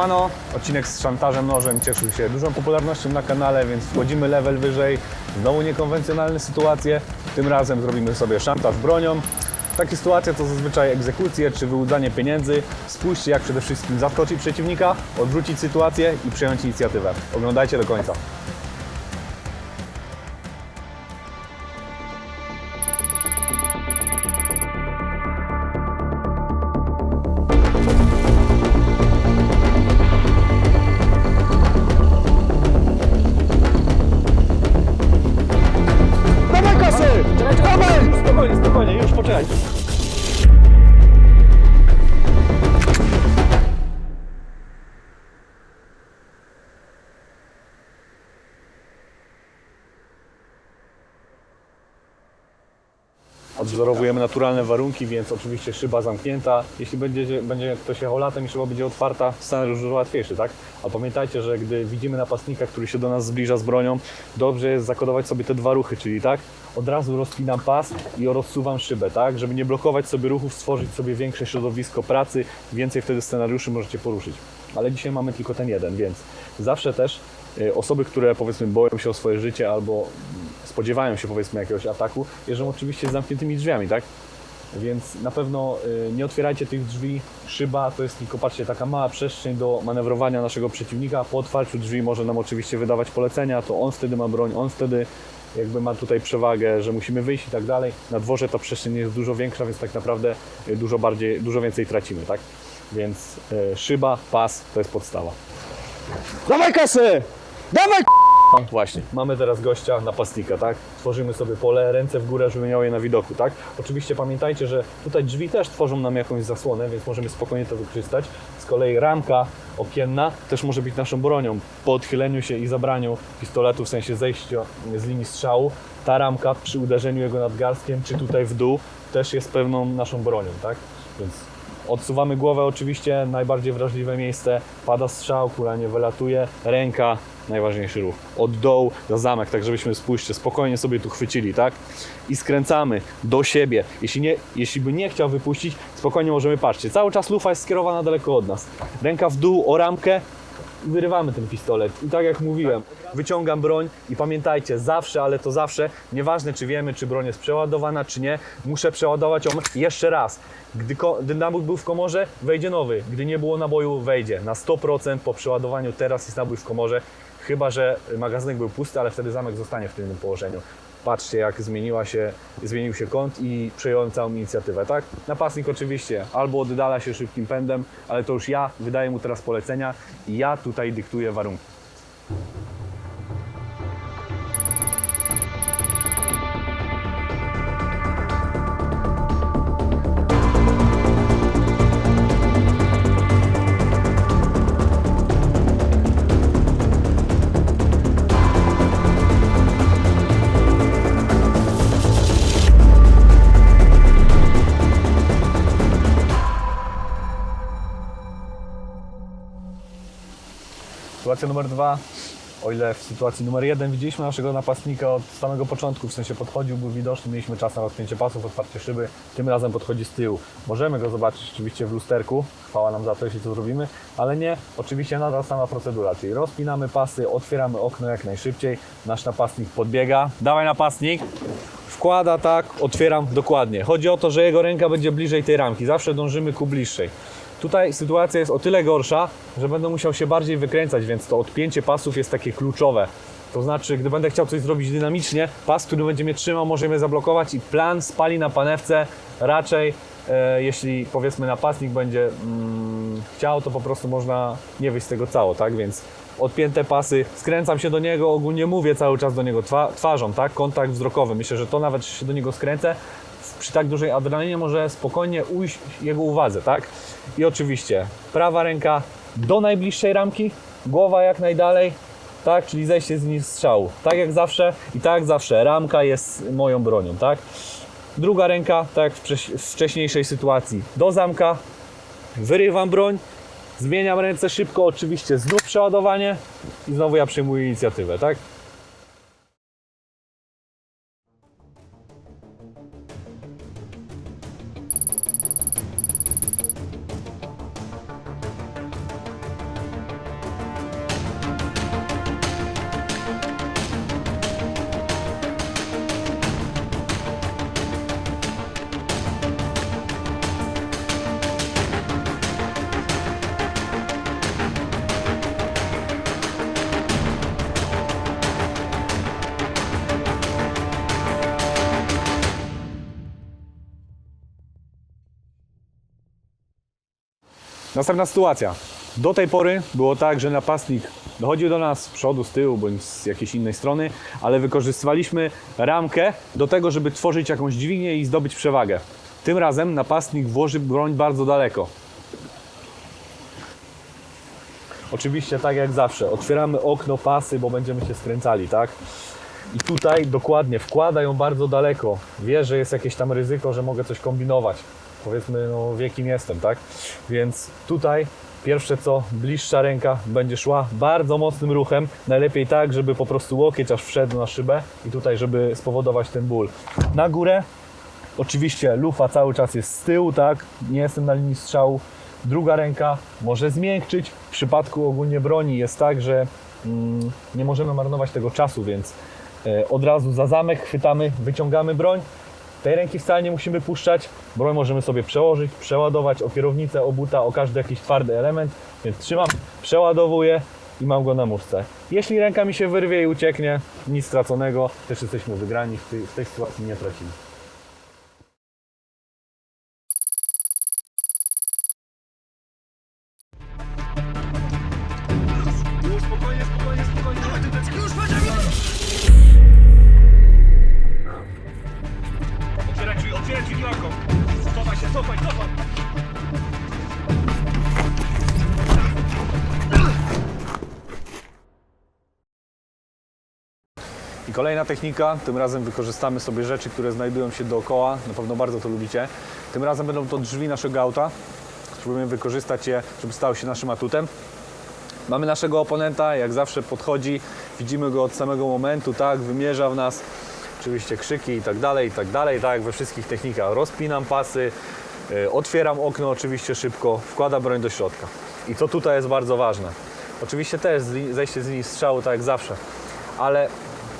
Siemano, odcinek z szantażem nożem cieszył się dużą popularnością na kanale, więc wchodzimy level wyżej. Znowu niekonwencjonalne sytuacje. Tym razem zrobimy sobie szantaż bronią. Takie sytuacje to zazwyczaj egzekucje czy wyłudzanie pieniędzy. Spójrzcie, jak przede wszystkim zaskoczyć przeciwnika, odwrócić sytuację i przejąć inicjatywę. Oglądajcie do końca. Dawaj kasy! Dawaj! Spokojnie, spokojnie, już poczekaj. Odwzorowujemy naturalne warunki, więc oczywiście szyba zamknięta. Jeśli będzie ktoś jechał latem i szyba będzie otwarta, scenariusz dużo łatwiejszy, tak? A pamiętajcie, że gdy widzimy napastnika, który się do nas zbliża z bronią, dobrze jest zakodować sobie te dwa ruchy, czyli tak, od razu rozpinam pas i rozsuwam szybę, tak? Żeby nie blokować sobie ruchów, stworzyć sobie większe środowisko pracy, więcej wtedy scenariuszy możecie poruszyć. Ale dzisiaj mamy tylko ten jeden, więc zawsze też osoby, które powiedzmy boją się o swoje życie albo spodziewają się powiedzmy jakiegoś ataku, jeżdżą oczywiście z zamkniętymi drzwiami, tak? Więc na pewno nie otwierajcie tych drzwi. Szyba to jest tylko, patrzcie, taka mała przestrzeń do manewrowania naszego przeciwnika. Po otwarciu drzwi może nam oczywiście wydawać polecenia, to on wtedy ma broń, on wtedy jakby ma tutaj przewagę, że musimy wyjść i tak dalej. Na dworze ta przestrzeń jest dużo większa, więc tak naprawdę dużo więcej tracimy, tak? Więc szyba, pas to jest podstawa. Dawaj kasy! Dawaj! Właśnie, mamy teraz gościa, napastnika, tak? Tworzymy sobie pole, ręce w górę, żeby miał je na widoku, tak? Oczywiście pamiętajcie, że tutaj drzwi też tworzą nam jakąś zasłonę, więc możemy spokojnie to wykorzystać. Z kolei ramka okienna też może być naszą bronią. Po odchyleniu się i zabraniu pistoletu, w sensie zejścia z linii strzału, ta ramka przy uderzeniu jego nadgarstkiem, czy tutaj w dół, też jest pewną naszą bronią, tak? Więc odsuwamy głowę oczywiście, najbardziej wrażliwe miejsce, pada strzał, kula nie wylatuje, ręka, najważniejszy ruch, od dołu za zamek, tak żebyśmy, spójrzcie, spokojnie sobie tu chwycili, tak? I skręcamy do siebie. Jeśli by nie chciał wypuścić, spokojnie możemy, patrzcie, cały czas lufa jest skierowana daleko od nas. Ręka w dół o ramkę i wyrywamy ten pistolet. I tak jak mówiłem, wyciągam broń i pamiętajcie, zawsze, ale to zawsze, nieważne czy wiemy, czy broń jest przeładowana, czy nie, muszę przeładować ją jeszcze raz. Gdy nabój był w komorze, wejdzie nowy. Gdy nie było naboju, wejdzie. Na 100% po przeładowaniu teraz jest nabój w komorze. Chyba że magazynek był pusty, ale wtedy zamek zostanie w tym położeniu. Patrzcie, jak zmienił się kąt i przejąłem całą inicjatywę, tak? Napastnik oczywiście albo oddala się szybkim pędem, ale to już ja wydaję mu teraz polecenia i ja tutaj dyktuję warunki. Sytuacja numer 2, o ile w sytuacji numer 1 widzieliśmy naszego napastnika od samego początku, w sensie podchodził, był widoczny, mieliśmy czas na rozpięcie pasów, otwarcie szyby, tym razem podchodzi z tyłu. Możemy go zobaczyć oczywiście w lusterku, chwała nam za to, jeśli to zrobimy, ale nie, oczywiście nadal sama procedura, czyli rozpinamy pasy, otwieramy okno jak najszybciej, nasz napastnik podbiega, dawaj napastnik, wkłada tak, otwieram dokładnie. Chodzi o to, że jego ręka będzie bliżej tej ramki, zawsze dążymy ku bliższej. Tutaj sytuacja jest o tyle gorsza, że będę musiał się bardziej wykręcać, więc to odpięcie pasów jest takie kluczowe. To znaczy, gdy będę chciał coś zrobić dynamicznie, pas, który będzie mnie trzymał, może mnie zablokować i plan spali na panewce. Raczej, jeśli powiedzmy napastnik będzie chciał, to po prostu można nie wyjść z tego cało, tak? Więc odpięte pasy, skręcam się do niego, ogólnie mówię cały czas do niego twarzą, tak? Kontakt wzrokowy. Myślę, że to nawet się do niego skręcę, przy tak dużej adrenalinie może spokojnie ujść jego uwadze, tak? I oczywiście prawa ręka do najbliższej ramki, głowa jak najdalej, tak? Czyli zejście z linii strzału. Tak jak zawsze i tak jak zawsze, ramka jest moją bronią, tak? Druga ręka, tak jak w wcześniejszej sytuacji, do zamka, wyrywam broń, zmieniam ręce szybko, oczywiście znów przeładowanie i znowu ja przejmuję inicjatywę, tak? Następna sytuacja. Do tej pory było tak, że napastnik dochodził do nas z przodu, z tyłu bądź z jakiejś innej strony, ale wykorzystywaliśmy ramkę do tego, żeby tworzyć jakąś dźwignię i zdobyć przewagę. Tym razem napastnik włoży broń bardzo daleko. Oczywiście tak jak zawsze, otwieramy okno, pasy, bo będziemy się skręcali, tak? I tutaj dokładnie wkłada ją bardzo daleko. Wie, że jest jakieś tam ryzyko, że mogę coś kombinować. Powiedzmy, no wie kim jestem, tak? Więc tutaj pierwsze co, bliższa ręka będzie szła bardzo mocnym ruchem. Najlepiej tak, żeby po prostu łokieć aż wszedł na szybę i tutaj, żeby spowodować ten ból. Na górę, oczywiście lufa cały czas jest z tyłu, tak? Nie jestem na linii strzału. Druga ręka może zmiękczyć. W przypadku ogólnie broni jest tak, że nie możemy marnować tego czasu, więc od razu za zamek chwytamy, wyciągamy broń. Tej ręki wcale nie musimy puszczać. Broń możemy sobie przełożyć, przeładować o kierownicę, o buta, o każdy jakiś twardy element. Więc trzymam, przeładowuję i mam go na muszce. Jeśli ręka mi się wyrwie i ucieknie, nic straconego, też jesteśmy wygrani, w tej sytuacji nie tracimy. Spokojnie, spokojnie, spokojnie. Otwieraj drzwi klamką. Cofaj się, cofaj, cofaj. I kolejna technika, tym razem wykorzystamy sobie rzeczy, które znajdują się dookoła, na pewno bardzo to lubicie. Tym razem będą to drzwi naszego auta. Spróbujemy wykorzystać je, żeby stały się naszym atutem. Mamy naszego oponenta, jak zawsze podchodzi, widzimy go od samego momentu, tak, wymierza w nas. Oczywiście krzyki i tak dalej, tak jak we wszystkich technikach. Rozpinam pasy, otwieram okno oczywiście szybko, wkładam broń do środka. I to tutaj jest bardzo ważne. Oczywiście też zejście z linii strzału, tak jak zawsze, ale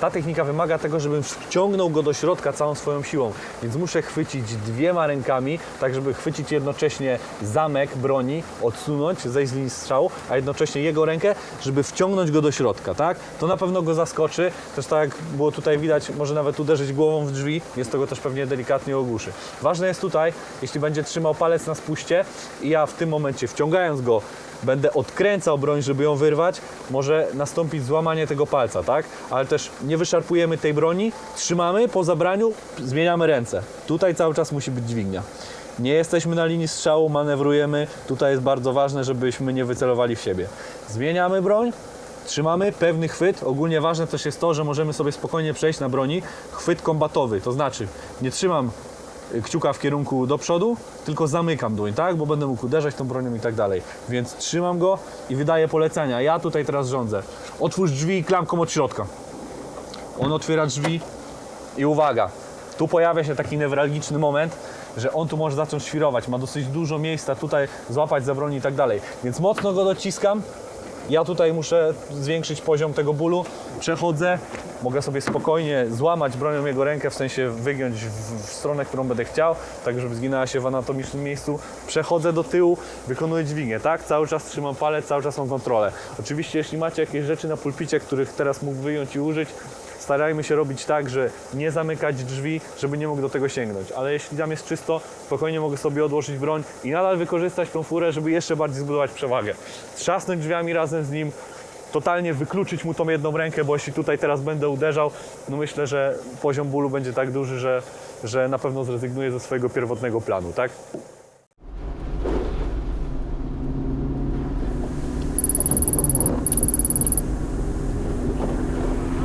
ta technika wymaga tego, żebym wciągnął go do środka całą swoją siłą, więc muszę chwycić dwiema rękami, tak żeby chwycić jednocześnie zamek broni, odsunąć, zejść z linii strzału, a jednocześnie jego rękę, żeby wciągnąć go do środka, tak? To na pewno go zaskoczy, też tak jak było tutaj widać, może nawet uderzyć głową w drzwi, jest to go też pewnie delikatnie ogłuszy. Ważne jest tutaj, jeśli będzie trzymał palec na spuście i ja w tym momencie wciągając go, będę odkręcał broń, żeby ją wyrwać, może nastąpić złamanie tego palca, tak? Ale też nie wyszarpujemy tej broni, trzymamy, po zabraniu zmieniamy ręce. Tutaj cały czas musi być dźwignia. Nie jesteśmy na linii strzału, manewrujemy. Tutaj jest bardzo ważne, żebyśmy nie wycelowali w siebie. Zmieniamy broń, trzymamy, pewny chwyt. Ogólnie ważne też jest to, że możemy sobie spokojnie przejść na broni. Chwyt kombatowy, to znaczy nie trzymam kciuka w kierunku do przodu, tylko zamykam dłoń, tak? Bo będę mógł uderzać tą bronią i tak dalej. Więc trzymam go i wydaję polecenia. Ja tutaj teraz rządzę. Otwórz drzwi klamką od środka. On otwiera drzwi i uwaga, tu pojawia się taki newralgiczny moment, że on tu może zacząć świrować. Ma dosyć dużo miejsca tutaj złapać za broń i tak dalej. Więc mocno go dociskam. Ja tutaj muszę zwiększyć poziom tego bólu. Przechodzę, mogę sobie spokojnie złamać bronią jego rękę, w sensie wygiąć w stronę, którą będę chciał, tak żeby zginęła się w anatomicznym miejscu. Przechodzę do tyłu, wykonuję dźwignię, tak? Cały czas trzymam palec, cały czas mam kontrolę. Oczywiście, jeśli macie jakieś rzeczy na pulpicie, których teraz mógł wyjąć i użyć, starajmy się robić tak, że nie zamykać drzwi, żeby nie mógł do tego sięgnąć. Ale jeśli tam jest czysto, spokojnie mogę sobie odłożyć broń i nadal wykorzystać tą furę, żeby jeszcze bardziej zbudować przewagę. Trzasnąć drzwiami razem z nim, totalnie wykluczyć mu tą jedną rękę, bo jeśli tutaj teraz będę uderzał, no myślę, że poziom bólu będzie tak duży, że na pewno zrezygnuję ze swojego pierwotnego planu, tak?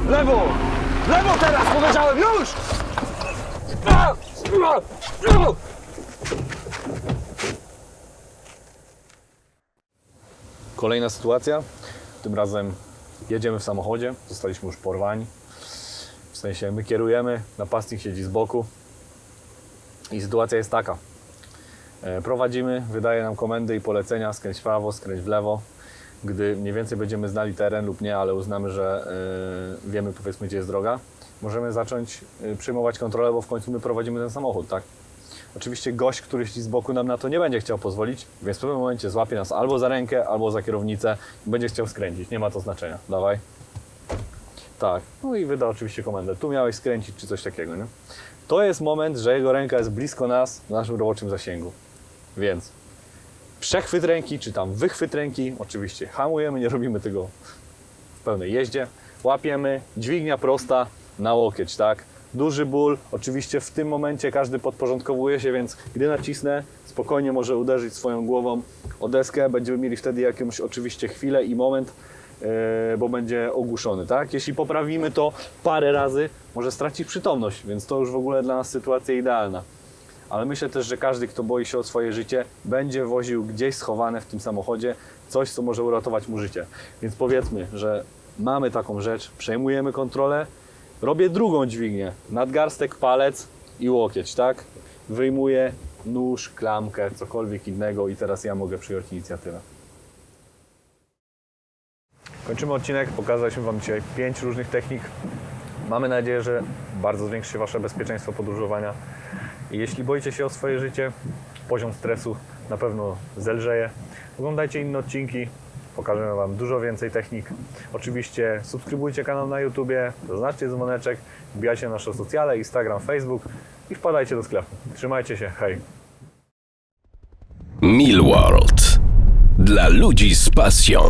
Lewo! Lewo teraz powiedziałem, już! Kolejna sytuacja, tym razem jedziemy w samochodzie, zostaliśmy już porwani, w sensie my kierujemy, napastnik siedzi z boku i sytuacja jest taka, prowadzimy, wydaje nam komendy i polecenia, skręć w prawo, skręć w lewo, gdy mniej więcej będziemy znali teren lub nie, ale uznamy, że wiemy powiedzmy gdzie jest droga, możemy zacząć przejmować kontrolę, bo w końcu my prowadzimy ten samochód, tak? Oczywiście gość, który siedzi z boku nam na to nie będzie chciał pozwolić, więc w pewnym momencie złapie nas albo za rękę, albo za kierownicę i będzie chciał skręcić. Nie ma to znaczenia. Dawaj. Tak. No i wyda oczywiście komendę. Tu miałeś skręcić, czy coś takiego, nie? To jest moment, że jego ręka jest blisko nas, w naszym roboczym zasięgu. Więc przechwyt ręki, czy tam wychwyt ręki. Oczywiście hamujemy, nie robimy tego w pełnej jeździe. Łapiemy, dźwignia prosta na łokieć, tak? Duży ból, oczywiście w tym momencie każdy podporządkowuje się, więc gdy nacisnę, spokojnie może uderzyć swoją głową o deskę. Będziemy mieli wtedy jakąś oczywiście chwilę i moment, bo będzie ogłuszony, tak? Jeśli poprawimy to parę razy, może stracić przytomność, więc to już w ogóle dla nas sytuacja idealna. Ale myślę też, że każdy, kto boi się o swoje życie, będzie woził gdzieś schowane w tym samochodzie coś, co może uratować mu życie. Więc powiedzmy, że mamy taką rzecz, przejmujemy kontrolę, robię drugą dźwignię, nadgarstek, palec i łokieć, tak? Wyjmuję nóż, klamkę, cokolwiek innego i teraz ja mogę przyjąć inicjatywę. Kończymy odcinek, pokazaliśmy Wam dzisiaj 5 różnych technik. Mamy nadzieję, że bardzo zwiększy się Wasze bezpieczeństwo podróżowania. I jeśli boicie się o swoje życie, poziom stresu na pewno zelżeje. Oglądajcie inne odcinki, pokażemy Wam dużo więcej technik. Oczywiście subskrybujcie kanał na YouTubie, zaznaczcie dzwoneczek, wbijajcie na nasze socjale, Instagram, Facebook i wpadajcie do sklepu. Trzymajcie się, hej! Millworld. Dla ludzi z pasją.